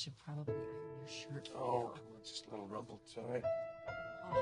should probably iron your shirt. Oh, it's just a little rumble. It's all right. Oh,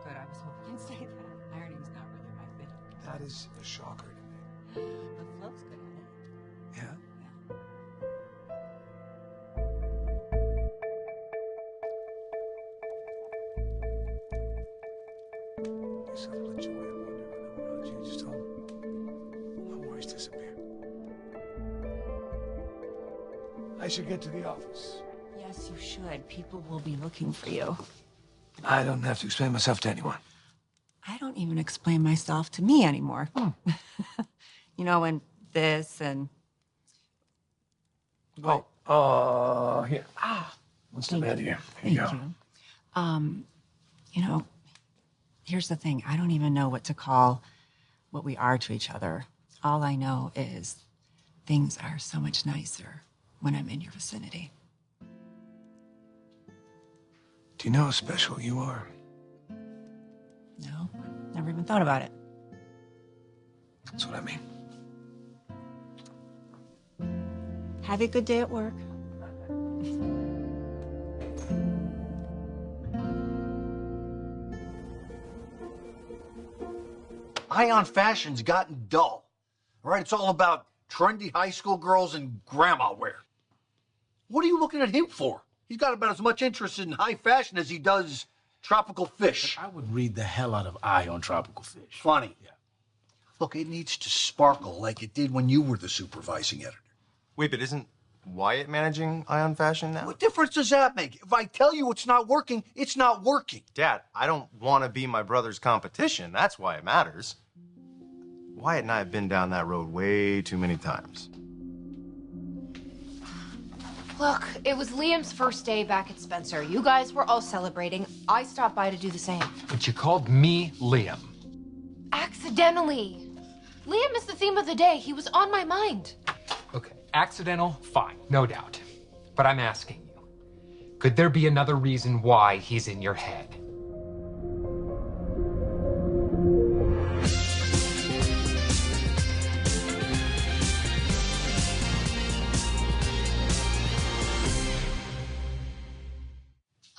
good. I was hoping you'd say that. Ironing's not really my thing. That is a shocker to me. But Flo's good at it. Yeah? You said let Joy and wonder when I'm around you. Just told my worries disappear. I should get to the office. Yes, you should. People will be looking for you. I don't have to explain myself to anyone. I don't even explain myself to me anymore. You know, and this and... Here. What's the matter here? Here you go. You know, here's the thing. I don't even know what to call what we are to each other. All I know is things are so much nicer when I'm in your vicinity. Do you know how special you are? No, never even thought about it. That's what I mean. Have a good day at work. Ion fashion's gotten dull. All right, it's all about trendy high school girls and grandma wear. What are you looking at him for? He's got about as much interest in high fashion as he does tropical fish. I would read the hell out of Eye on Tropical Fish. Funny. Yeah. Look, it needs to sparkle like it did when you were the supervising editor. Wait, but isn't Wyatt managing Ion Fashion now? What difference does that make? If I tell you it's not working, it's not working. Dad, I don't want to be my brother's competition. That's why it matters. Wyatt and I have been down that road way too many times. Look, it was Liam's first day back at Spencer. You guys were all celebrating. I stopped by to do the same. But you called me Liam. Accidentally. Liam is the theme of the day. He was on my mind. Okay, accidental, fine, no doubt. But I'm asking you, could there be another reason why he's in your head?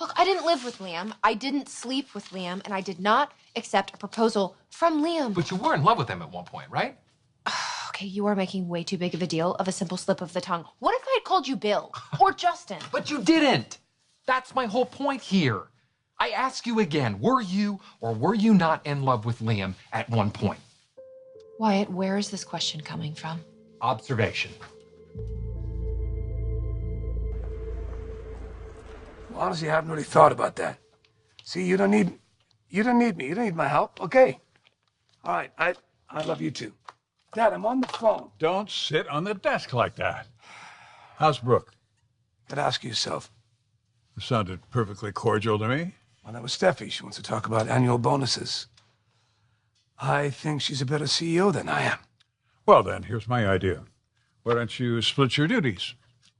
Look, I didn't live with Liam. I didn't sleep with Liam, and I did not accept a proposal from Liam. But you were in love with him at one point, right? Okay, you are making way too big of a deal of a simple slip of the tongue. What if I had called you Bill or Justin? But you didn't. That's my whole point here. I ask you again, were you or were you not in love with Liam at one point? Wyatt, where is this question coming from? Observation. Well, honestly, I haven't really thought about that. See, you don't need me. You don't need my help. Okay. All right. I love you too. Dad, I'm on the phone. Don't sit on the desk like that. How's Brooke? Gotta ask yourself. It sounded perfectly cordial to me. Well, that was Steffi. She wants to talk about annual bonuses. I think she's a better CEO than I am. Well, then, here's my idea. Why don't you split your duties?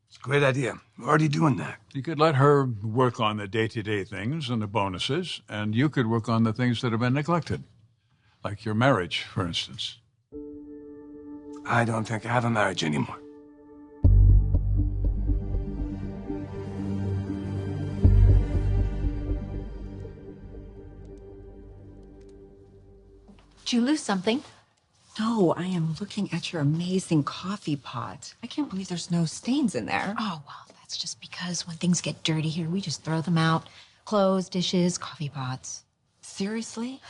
It's a great idea. We're already doing that. You could let her work on the day-to-day things and the bonuses, and you could work on the things that have been neglected. Like your marriage, for instance. I don't think I have a marriage anymore. Did you lose something? No, I am looking at your amazing coffee pot. I can't believe there's no stains in there. Oh, well, that's just because when things get dirty here, we just throw them out. Clothes, dishes, coffee pots. Seriously?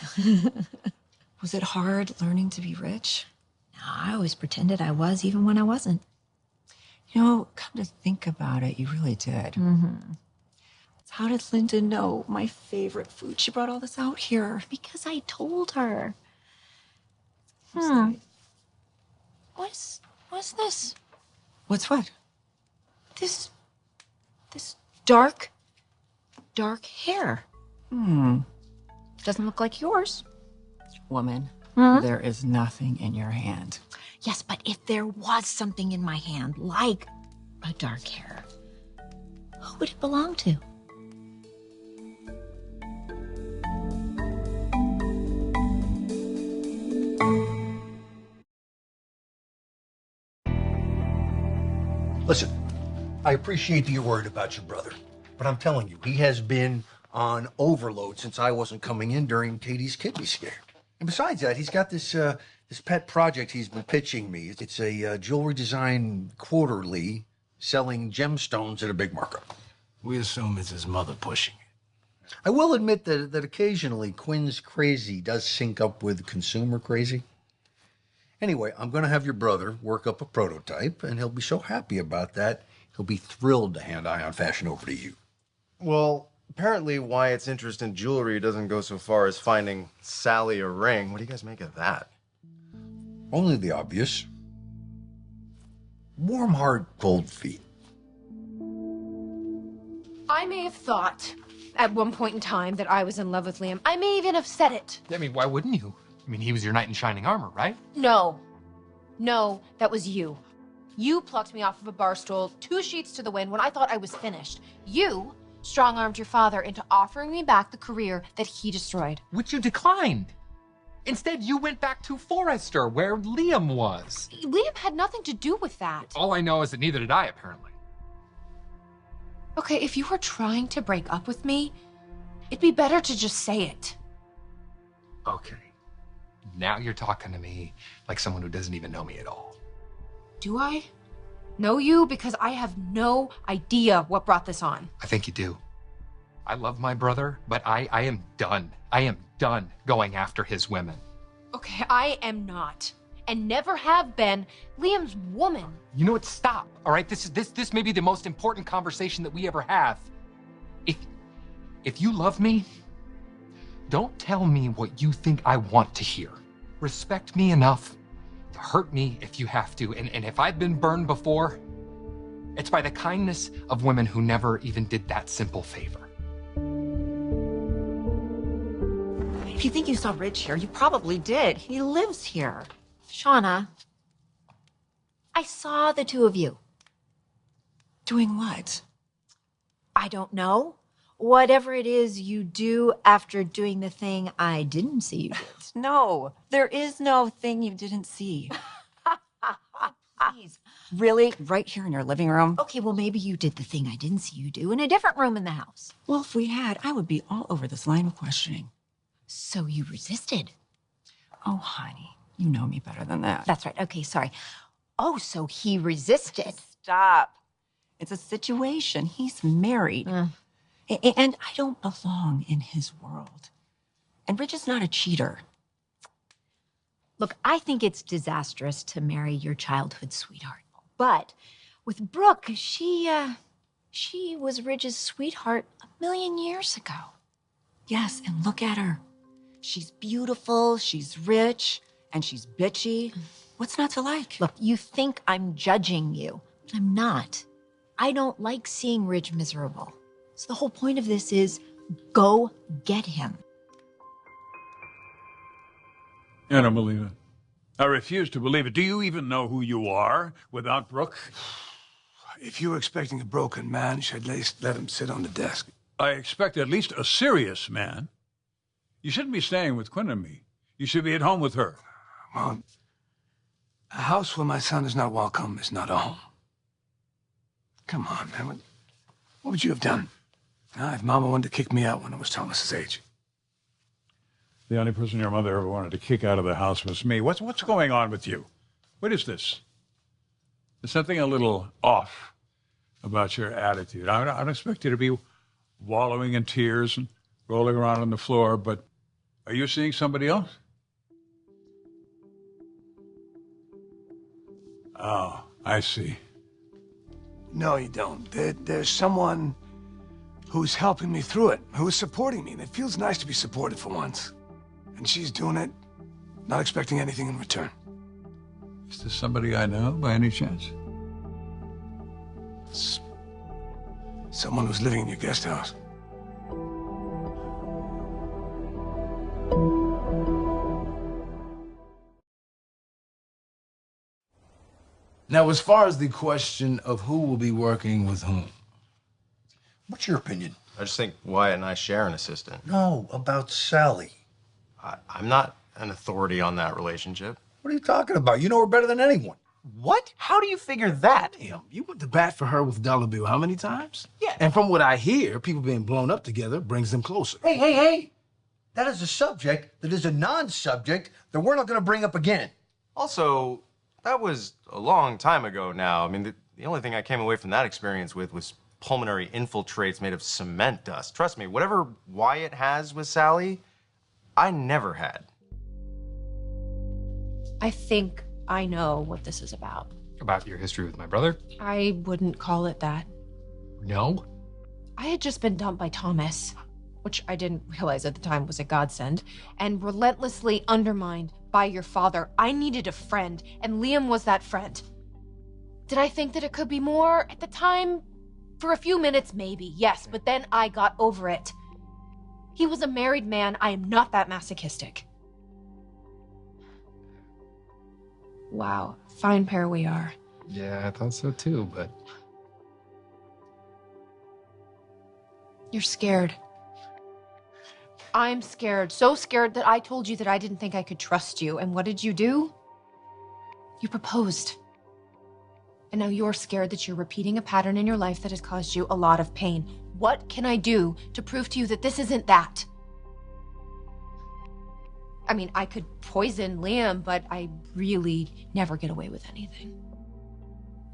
Was it hard learning to be rich? No, I always pretended I was, even when I wasn't. You know, come to think about it, you really did. Mm-hmm. How did Linda know my favorite food? She brought all this out here. Because I told her. What's this? What's what? This dark hair. Doesn't look like yours. Woman, there is nothing in your hand. Yes, but if there was something in my hand, like a dark hair, who would it belong to? Listen, I appreciate that you're worried about your brother, but I'm telling you, he has been on overload since I wasn't coming in during Katie's kidney scare. And besides that, he's got this pet project he's been pitching me. It's a jewelry design quarterly selling gemstones at a big markup. We assume it's his mother pushing it. I will admit that occasionally Quinn's crazy does sync up with consumer crazy. Anyway, I'm going to have your brother work up a prototype, and he'll be so happy about that, he'll be thrilled to hand Eye on Fashion over to you. Well, apparently Wyatt's interest in jewelry doesn't go so far as finding Sally a ring. What do you guys make of that? Only the obvious. Warm heart, cold feet. I may have thought at one point in time that I was in love with Liam. I may even have said it. I mean, why wouldn't you? I mean, he was your knight in shining armor, right? No. No, that was you. You plucked me off of a bar stool, 2 sheets to the wind when I thought I was finished. You strong-armed your father into offering me back the career that he destroyed. Which you declined. Instead, you went back to Forrester, where Liam was. Liam had nothing to do with that. All I know is that neither did I, apparently. Okay, if you were trying to break up with me, it'd be better to just say it. Okay. Now you're talking to me like someone who doesn't even know me at all. Do I know you? Because I have no idea what brought this on. I think you do. I love my brother, but I am done. I am done going after his women. Okay, I am not, and never have been, Liam's woman. You know what? Stop. All right, this may be the most important conversation that we ever have. If you love me, don't tell me what you think I want to hear. Respect me enough to hurt me if you have to, and if I've been burned before, it's by the kindness of women who never even did that simple favor. If you think you saw Ridge here, you probably did. He lives here. Shauna, I saw the two of you. Doing what? I don't know. Whatever it is you do after doing the thing I didn't see you do. No, there is no thing you didn't see. Please. Really? Right here in your living room? Okay, well, maybe you did the thing I didn't see you do in a different room in the house. Well, if we had, I would be all over this line of questioning. So you resisted. Oh, honey, you know me better than that. That's right. Okay, sorry. Oh, so he resisted. Stop. It's a situation. He's married. And I don't belong in his world. And Ridge is not a cheater. Look, I think it's disastrous to marry your childhood sweetheart. But with Brooke, she was Ridge's sweetheart 1,000,000 years ago. Yes, and look at her. She's beautiful, she's rich, and she's bitchy. What's not to like? Look, you think I'm judging you. I'm not. I don't like seeing Ridge miserable. So the whole point of this is go get him. I don't believe it. I refuse to believe it. Do you even know who you are without Brooke? If you were expecting a broken man, you should at least let him sit on the desk. I expect at least a serious man. You shouldn't be staying with Quinn and me. You should be at home with her. Well, a house where my son is not welcome is not a home. Come on, man. What would you have done? If Mama wanted to kick me out when I was Thomas's age. The only person your mother ever wanted to kick out of the house was me. What's going on with you? What is this? There's something a little off about your attitude. I don't expect you to be wallowing in tears and rolling around on the floor, but are you seeing somebody else? Oh, I see. No, you don't. There's someone who's helping me through it, who's supporting me, and it feels nice to be supported for once. And she's doing it, not expecting anything in return. Is this somebody I know, by any chance? It's someone who's living in your guest house. Now, as far as the question of who will be working with whom, What's your opinion? I just think Wyatt and I share an assistant. No, about Sally. I'm not an authority on that relationship. What are you talking about? You know her better than anyone. What? How do you figure that? Damn, you went to bat for her with Dollar Bill how many times? Yeah. And from what I hear, people being blown up together brings them closer. Hey. That is a subject that is a non-subject that we're not going to bring up again. Also, that was a long time ago now. I mean, the only thing I came away from that experience with was pulmonary infiltrates made of cement dust. Trust me, whatever Wyatt has with Sally, I never had. I think I know what this is about. About your history with my brother? I wouldn't call it that. No? I had just been dumped by Thomas, which I didn't realize at the time was a godsend, and relentlessly undermined by your father. I needed a friend, and Liam was that friend. Did I think that it could be more at the time? For a few minutes, maybe, yes, but then I got over it. He was a married man. I am not that masochistic. Wow, fine pair we are. Yeah, I thought so too, but... You're scared. I'm scared, so scared that I told you that I didn't think I could trust you. And what did you do? You proposed. And now you're scared that you're repeating a pattern in your life that has caused you a lot of pain. What can I do to prove to you that this isn't that? I mean, I could poison Liam, but I really never get away with anything.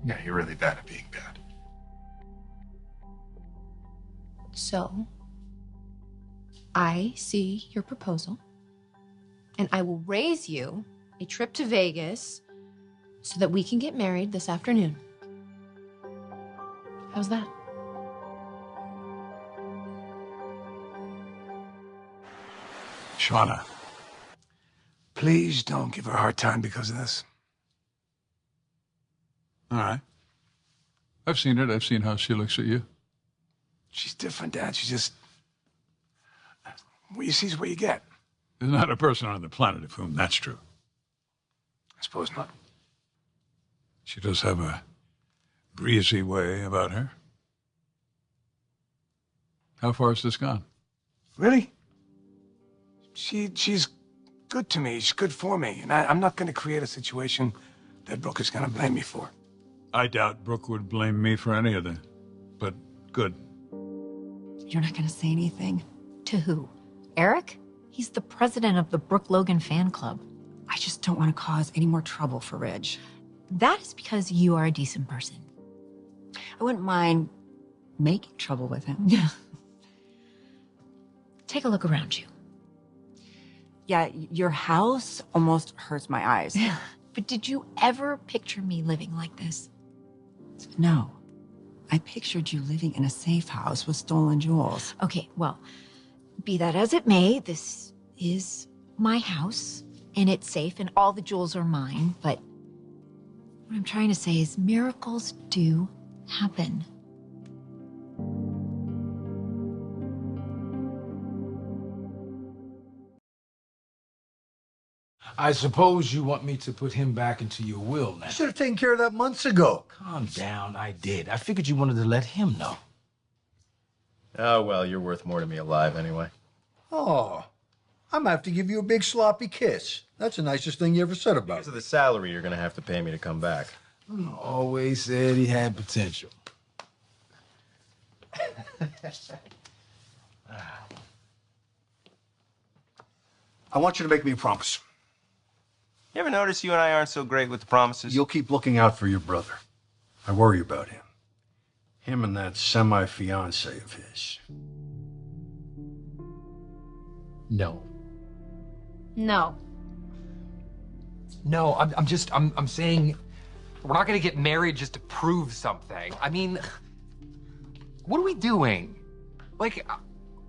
Yeah, you're really bad at being bad. So, I see your proposal, and I will raise you a trip to Vegas so that we can get married this afternoon. How's that? Shauna, please don't give her a hard time because of this. All right. I've seen it. I've seen how she looks at you. She's different, Dad. She's just... What you see is what you get. There's not a person on the planet of whom that's true. I suppose not. She does have a breezy way about her. How far has this gone? Really? She's good to me. She's good for me. And I'm not going to create a situation that Brooke is going to blame me for. I doubt Brooke would blame me for any of that. But good. You're not going to say anything? To who? Eric? He's the president of the Brooke Logan fan club. I just don't want to cause any more trouble for Ridge. That is because you are a decent person. I wouldn't mind making trouble with him. Take a look around you. Yeah, your house almost hurts my eyes. But did you ever picture me living like this? No. I pictured you living in a safe house with stolen jewels. Okay, well, be that as it may, this is my house, and it's safe, and all the jewels are mine, but what I'm trying to say is miracles do happen. I suppose you want me to put him back into your will now. You should have taken care of that months ago. Calm down, I did. I figured you wanted to let him know. Oh, well, you're worth more to me alive anyway. Oh, I'm gonna have to give you a big sloppy kiss. That's the nicest thing you ever said about Because of me. the salary you're going to have to pay me to come back. Always said he had potential. I want you to make me a promise. You ever notice you and I aren't so great with the promises? You'll keep looking out for your brother. I worry about him. Him and that semi-fiance of his. No. No. No, I'm saying we're not gonna get married just to prove something. I mean, what are we doing? Like,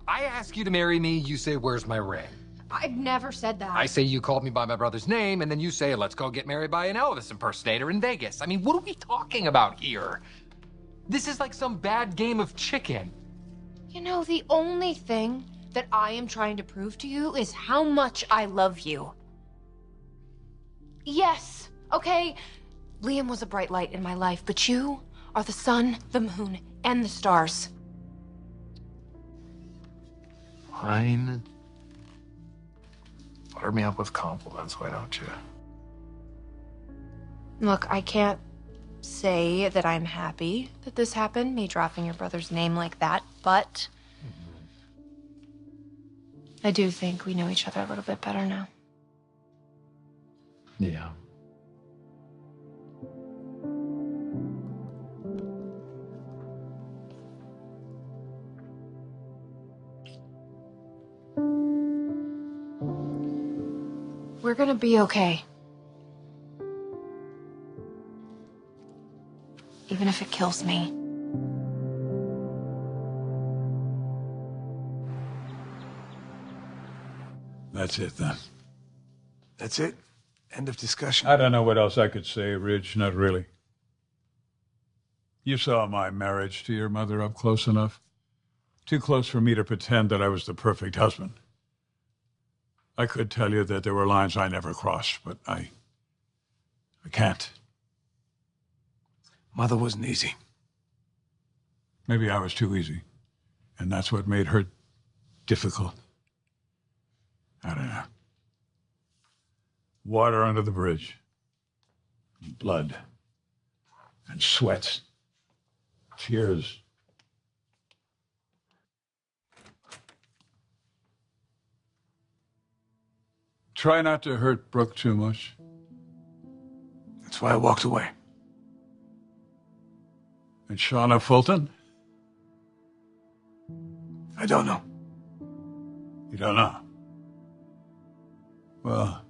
I ask you to marry me, you say, where's my ring? I've never said that. I say you called me by my brother's name, and then you say, let's go get married by an Elvis impersonator in Vegas. I mean, what are we talking about here? This is like some bad game of chicken. You know, the only thing that I am trying to prove to you is how much I love you. Yes, okay, Liam was a bright light in my life, but you are the sun, the moon, and the stars. Fine. Butter me up with compliments, why don't you? Look, I can't say that I'm happy that this happened, me dropping your brother's name like that, but I do think we know each other a little bit better now. Yeah. We're gonna be okay. Even if it kills me. That's it then. That's it? End of discussion? I don't know what else I could say, Ridge. Not really. You saw my marriage to your mother up close enough. Too close for me to pretend that I was the perfect husband. I could tell you that there were lines I never crossed, but I can't. Mother wasn't easy. Maybe I was too easy, and that's what made her difficult. I don't know. Water under the bridge. Blood. And sweat. Tears. Try not to hurt Brooke too much. That's why I walked away. And Shauna Fulton? I don't know. You don't know? Well,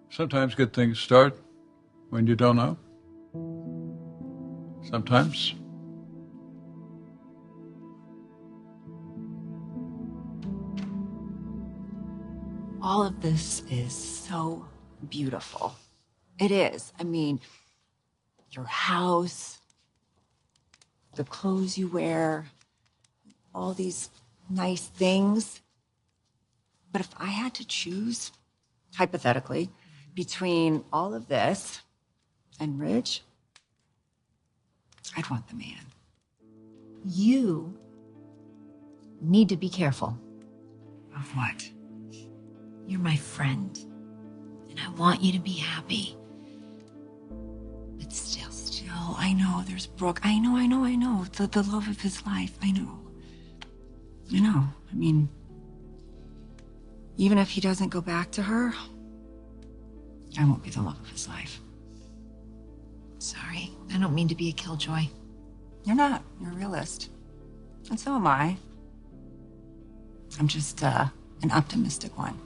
sometimes good things start when you don't know. Sometimes. All of this is so beautiful. It is. I mean, your house, the clothes you wear, all these nice things. But if I had to choose, hypothetically, between all of this and Ridge, I'd want the man. You need to be careful. Of what? You're my friend, and I want you to be happy. But still, I know there's Brooke. I know. The love of his life. I know. I mean, even if he doesn't go back to her, I won't be the love of his life. sorry, I don't mean to be a killjoy. You're not. You're a realist. And so am I. I'm just an optimistic one.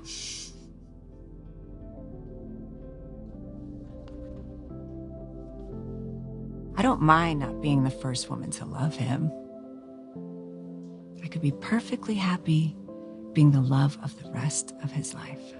I don't mind not being the first woman to love him. I could be perfectly happy being the love of the rest of his life.